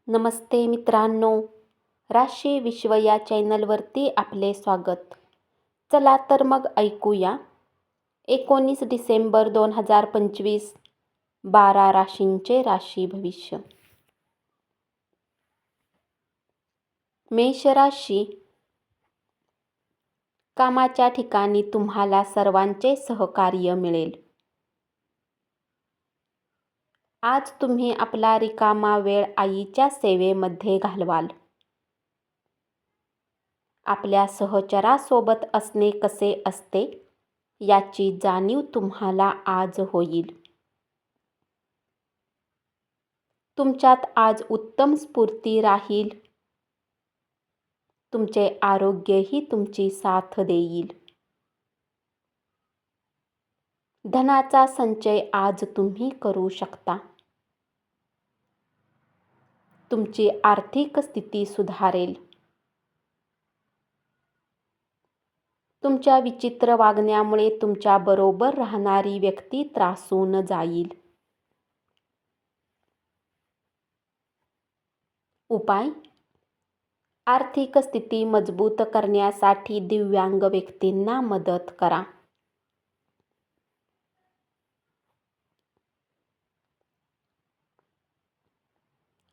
नमस्ते मित्रांनो, राशी विश्व या चॅनलवरती आपले स्वागत. चला तर मग ऐकूया 19 डिसेंबर 2025 12 राशींचे राशी भविष्य. मेष राशी. कामाच्या ठिकाणी तुम्हाला सर्वांचे सहकार्य मिळेल. आज तुम्ही आपला रिकामा वेळ आईच्या सेवेमध्ये घालवाल. आपल्या सहचरासोबत असणे कसे असते याची जाणीव तुम्हाला आज होईल. तुमच्यात आज उत्तम स्फूर्ती राहील. तुमचे आरोग्यही तुमची साथ देईल. धनाचा संचय आज तुम्ही करू शकता. तुमची आर्थिक स्थिती सुधारेल. तुमच्या विचित्र वागण्यामुळे तुमच्या बरोबर राहणारी व्यक्ती त्रासून जाईल. उपाय. आर्थिक स्थिती मजबूत करण्यासाठी दिव्यांग व्यक्तींना मदत करा.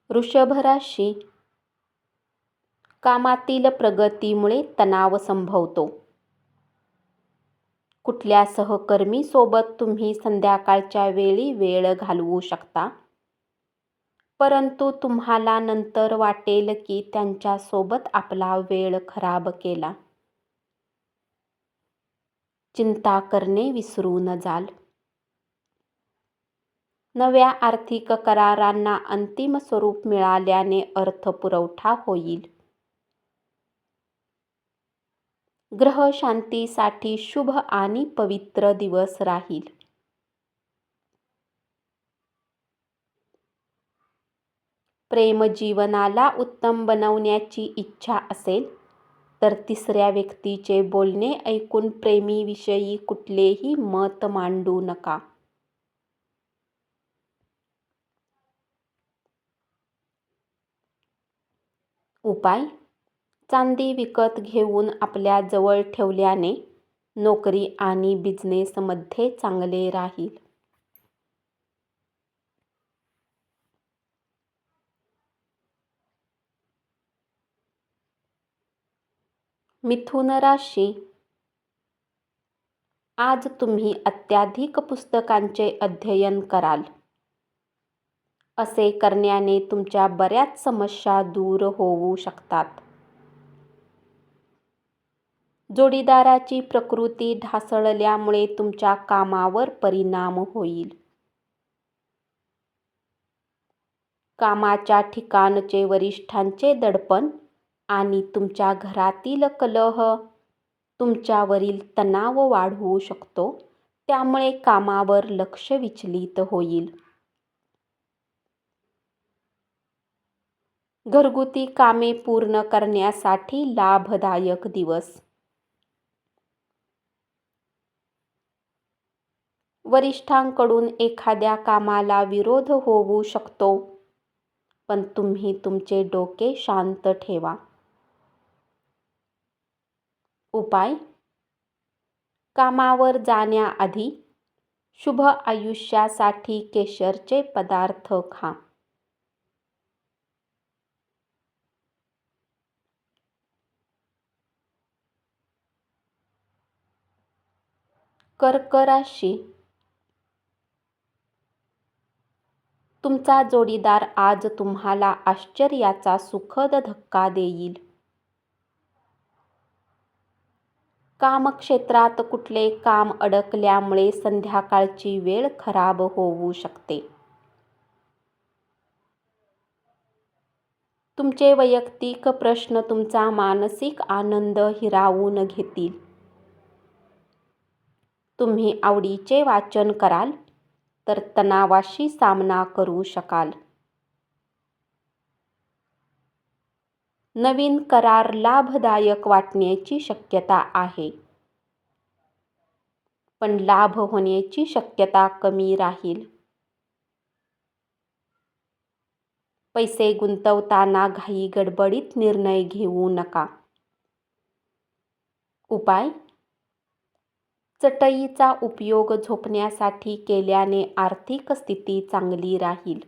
वृषभ राशी. कामातील प्रगतीमुळे तणाव संभवतो. कुठल्या सहकर्मी सोबत तुम्ही संध्याकाळच्या वेळी वेळ घालवू शकता, परंतु तुम्हाला नंतर वाटेल की त्यांच्यासोबत आपला वेळ खराब केला. चिंता करणे विसरून जाल. नव्या आर्थिक करारांना अंतिम स्वरूप मिळाल्याने अर्थपुरवठा होईल. ग्रह शांतीसाठी शुभ आणि पवित्र दिवस राहील. प्रेमजीवनाला उत्तम बनवण्याची इच्छा असेल तर तिसऱ्या व्यक्तीचे बोलणे ऐकून प्रेमीविषयी कुठलेही मत मांडू नका. उपाय. चांदी विकत घेऊन आपल्या जवळ ठेवल्याने नोकरी आणि बिझनेसमध्ये चांगले राहील. मिथुन राशी. आज तुम्ही अत्याधिक पुस्तकांचे अध्ययन कराल. असे करण्याने तुमच्या बऱ्याच समस्या दूर होऊ शकतात. जोडीदाराची प्रकृती ढासळल्यामुळे तुमच्या कामावर परिणाम होईल. कामाच्या ठिकाणचे वरिष्ठांचे दडपण आणि तुमच्या घरातील कलह तुमच्यावरील तणाव वाढवू शकतो, त्यामुळे कामावर लक्ष विचलित होईल. घरगुती कामे पूर्ण करण्यासाठी लाभदायक दिवस. वरिष्ठांकडून एखाद्या कामाला विरोध होऊ शकतो, पण तुम्ही तुमचे डोके शांत ठेवा. उपाय. कामावर जाण्याआधी शुभ आयुष्यासाठी केशरचे पदार्थ खा. कर्क राशी. तुमचा जोडीदार आज तुम्हाला आश्चर्याचा सुखद धक्का देईल. कामक्षेत्रात कुठले काम अडकल्यामुळे संध्याकाळची वेळ खराब होऊ शकते. तुमचे वैयक्तिक प्रश्न तुमचा मानसिक आनंद हिरावून घेतील. तुम्ही आवडीचे वाचन कराल तर तणावाशी सामना करू शकाल. नवीन करार लाभदायक वाटण्याची शक्यता आहे, पण लाभ होण्याची शक्यता कमी राहील. पैसे गुंतवताना घाई गडबडीत निर्णय घेऊ नका. उपाय: चटईचा उपयोग झोपण्यासाठी केल्याने आर्थिक स्थिती चांगली राहील.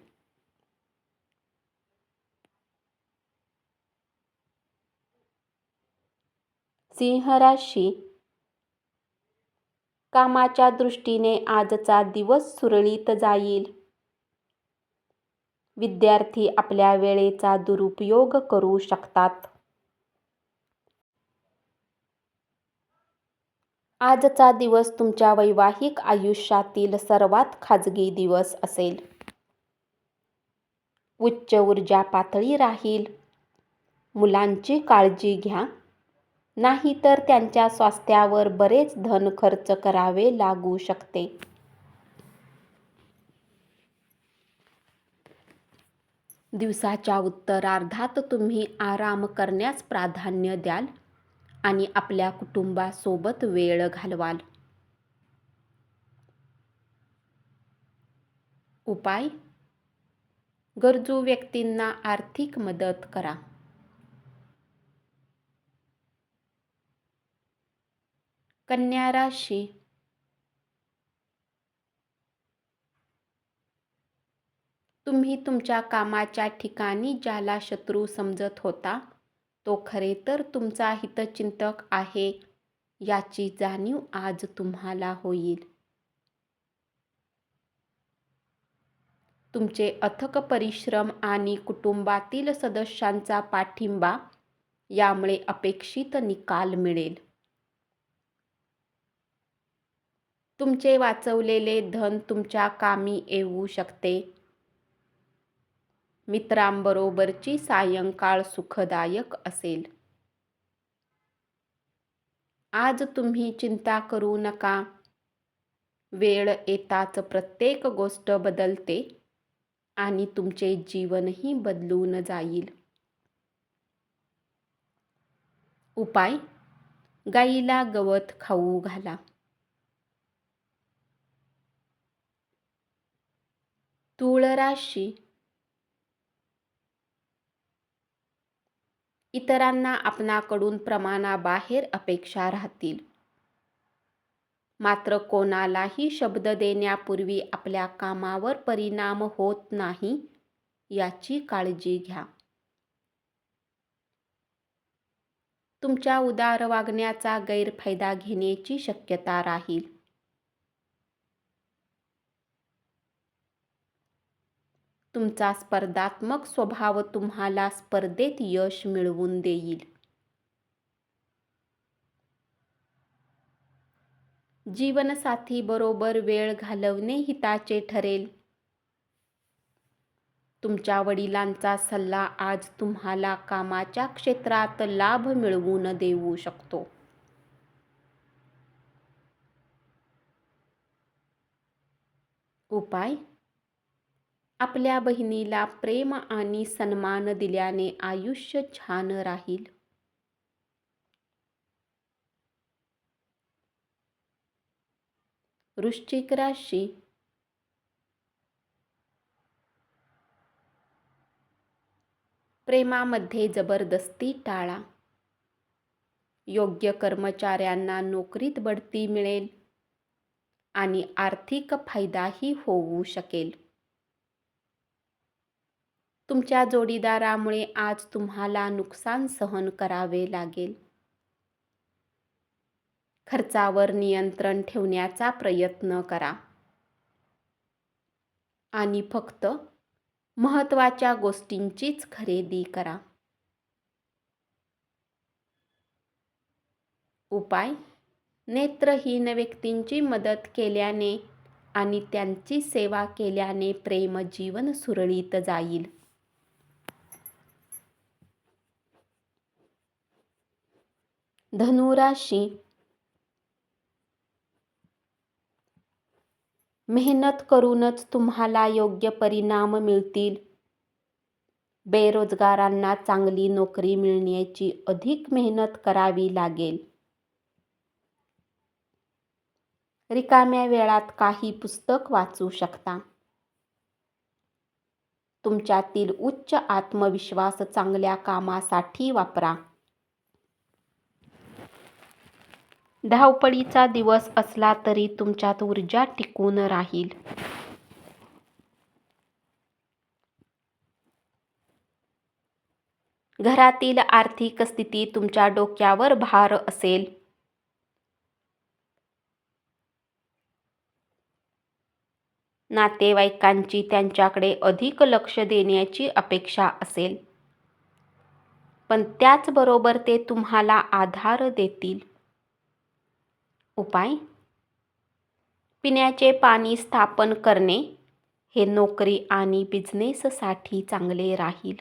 सिंह राशी. कामाच्या दृष्टीने आजचा दिवस सुरळीत जाईल. विद्यार्थी आपल्या वेळेचा दुरुपयोग करू शकतात. आजचा दिवस तुमच्या वैवाहिक आयुष्यातील सर्वात खाजगी दिवस असेल. उच्च ऊर्जा पातळी राहील. मुलांची काळजी घ्या, नाहीतर त्यांच्या स्वास्थ्यावर बरेच धन खर्च करावे लागू शकते. दिवसाच्या उत्तरार्धात तुम्ही आराम करण्यास प्राधान्य द्याल आणि आपल्या कुटुंबासोबत वेळ घालवाल. उपाय: गरजू व्यक्तींना आर्थिक मदत करा. कन्या राशी. तुम्ही तुमच्या कामाच्या ठिकाणी ज्याला शत्रू समजत होता तो खरे तर तुमचा हितचिंतक आहे याची जाणीव आज तुम्हाला होईल. तुमचे अथक परिश्रम आणि कुटुंबातील सदस्यांचा पाठिंबा यामुळे अपेक्षित निकाल मिळेल. तुमचे वाचवलेले धन तुमच्या कामी येऊ शकते. मित्रांबरोबरची सायंकाळ सुखदायक असेल. आज तुम्ही चिंता करू नका. वेळ येताच प्रत्येक गोष्ट बदलते आणि तुमचे जीवनही बदलून जाईल. उपाय: गाईला गवत खाऊ घाला. तूळ राशी. इतरांना आपणाकडून प्रमाणाबाहेर अपेक्षा राहतील. मात्र कोणालाही शब्द देण्यापूर्वी आपल्या कामावर परिणाम होत नाही याची काळजी घ्या. तुमच्या उदार वागण्याचा गैरफायदा घेण्याची शक्यता राहील. तुमचा स्पर्धात्मक स्वभाव तुम्हाला स्पर्धेत यश मिळवून देईल. जीवनसाथी बरोबर वेळ घालवणे हिताचे ठरेल. तुमच्या वडिलांचा सल्ला आज तुम्हाला कामाच्या क्षेत्रात लाभ मिळवून देऊ शकतो. उपाय: आपल्या बहिणीला प्रेम आणि सन्मान दिल्याने आयुष्य छान राहील. वृश्चिक राशी. प्रेमामध्ये जबरदस्ती टाळा. योग्य कर्मचाऱ्यांना नोकरीत बढती मिळेल आणि आर्थिक फायदाही होऊ शकेल. तुमच्या जोडीदारामुळे आज तुम्हाला नुकसान सहन करावे लागेल. खर्चावर नियंत्रण ठेवण्याचा प्रयत्न करा आणि फक्त महत्त्वाच्या गोष्टींचीच खरेदी करा. उपाय: नेत्रहीन व्यक्तींची मदत केल्याने आणि त्यांची सेवा केल्याने प्रेम जीवन सुरळीत जाईल. धनु राशी. मेहनत करूनच तुम्हाला योग्य परिणाम मिळतील. बेरोजगारांना चांगली नोकरी मिळण्याची अधिक मेहनत करावी लागेल. रिकाम्या वेळात काही पुस्तक वाचू शकता. तुमच्यातील उच्च आत्मविश्वास चांगल्या कामासाठी वापरा. धावपळीचा दिवस असला तरी तुमच्यात ऊर्जा टिकून राहील. घरातील आर्थिक स्थिती तुमच्या डोक्यावर भार असेल. नातेवाईकांची त्यांच्याकडे अधिक लक्ष देण्याची अपेक्षा असेल, पण त्याचबरोबर ते तुम्हाला आधार देतील. उपाय: पिण्याचे पाणी स्थापन करणे हे नोकरी आणि बिझनेससाठी चांगले राहील.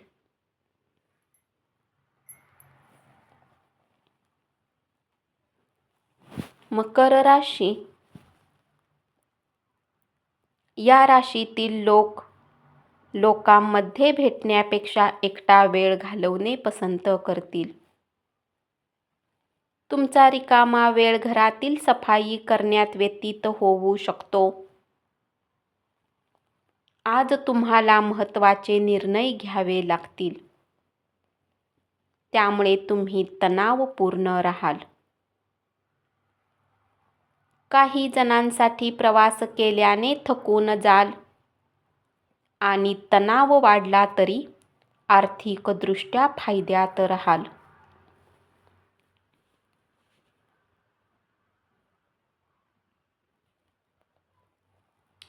मकर राशी. या राशीतील लोकांमध्ये भेटण्यापेक्षा एकटा वेळ घालवणे पसंत करतील. तुमचा रिकामा वेळ घरातील सफाई करण्यात व्यतीत होऊ शकतो. आज तुम्हाला महत्त्वाचे निर्णय घ्यावे लागतील, त्यामुळे तुम्ही तणावपूर्ण राहाल. काही जणांसाठी प्रवास केल्याने थकून जाल आणि तणाव वाढला तरी आर्थिकदृष्ट्या फायद्यात राहाल.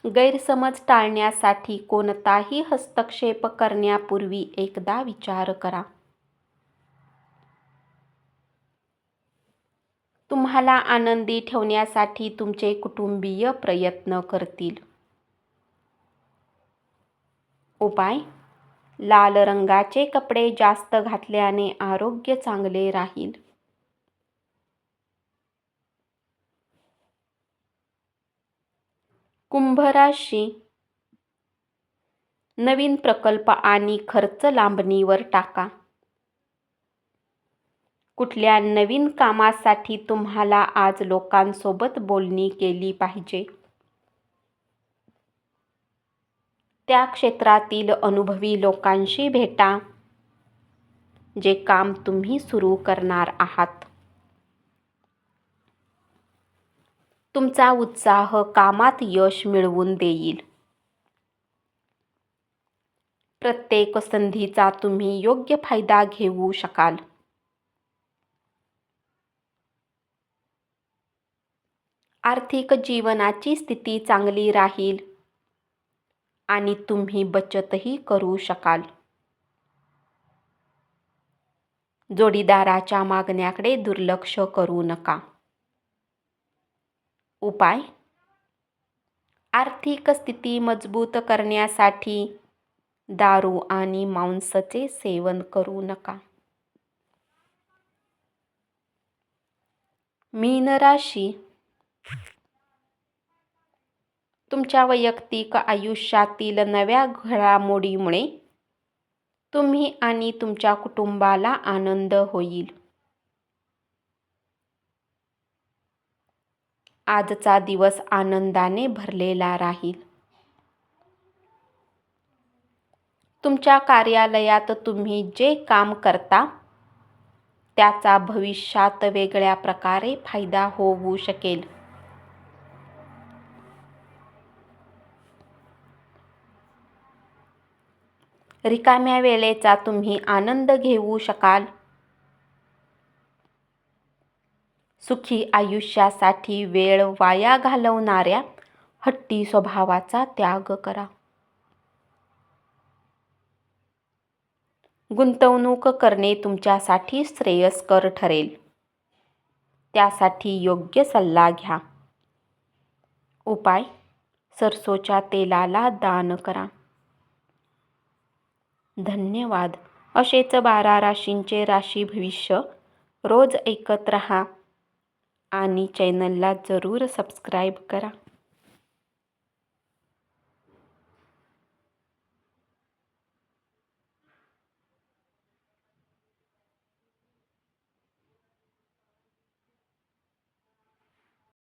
गैरसमज टाळण्यासाठी कोणताही हस्तक्षेप करण्यापूर्वी एकदा विचार करा. तुम्हाला आनंदी ठेवण्यासाठी तुमचे कुटुंबीय प्रयत्न करतील. उपाय: लाल रंगाचे कपडे जास्त घातल्याने आरोग्य चांगले राहील. कुंभ राशी. नवीन प्रकल्प आणि खर्च लांबणीवर टाका. कुठल्या नवीन कामासाठी तुम्हाला आज लोकांसोबत बोलणी केली पाहिजे. त्या क्षेत्रातील अनुभवी लोकांशी भेटा जे काम तुम्ही सुरू करणार आहात. तुमचा उत्साह कामात यश मिळवून देईल. प्रत्येक संधीचा तुम्ही योग्य फायदा घेऊ शकाल. आर्थिक जीवनाची स्थिती चांगली राहील आणि तुम्ही बचतही करू शकाल. जोडीदाराच्या मागण्याकडे दुर्लक्ष करू नका. उपाय: आर्थिक स्थिती मजबूत करण्यासाठी दारू आणि मांसाचे सेवन करू नका. मीन राशी. तुमच्या वैयक्तिक आयुष्यातील नव्या घडामोडीमुळे तुम्ही आणि तुमच्या कुटुंबाला आनंद होईल. आजचा दिवस आनंदाने भरलेला राहील. तुमच्या कार्यालयात तुम्ही जे काम करता त्याचा भविष्यात वेगळ्या प्रकारे फायदा होऊ शकेल. रिकाम्या वेळेचा तुम्ही आनंद घेऊ शकाल. सुखी आयुष्यासाठी वेळ वाया घालवणाऱ्या हट्टी स्वभावाचा त्याग करा. गुंतवणूक करणे तुमच्यासाठी श्रेयस्कर ठरेल. त्यासाठी योग्य सल्ला घ्या. उपाय: सरसोच्या तेलाला दान करा. धन्यवाद. असेच 12 राशींचे राशी भविष्य रोज ऐकत रहा आणि चॅनलला जरूर सबस्क्राईब करा.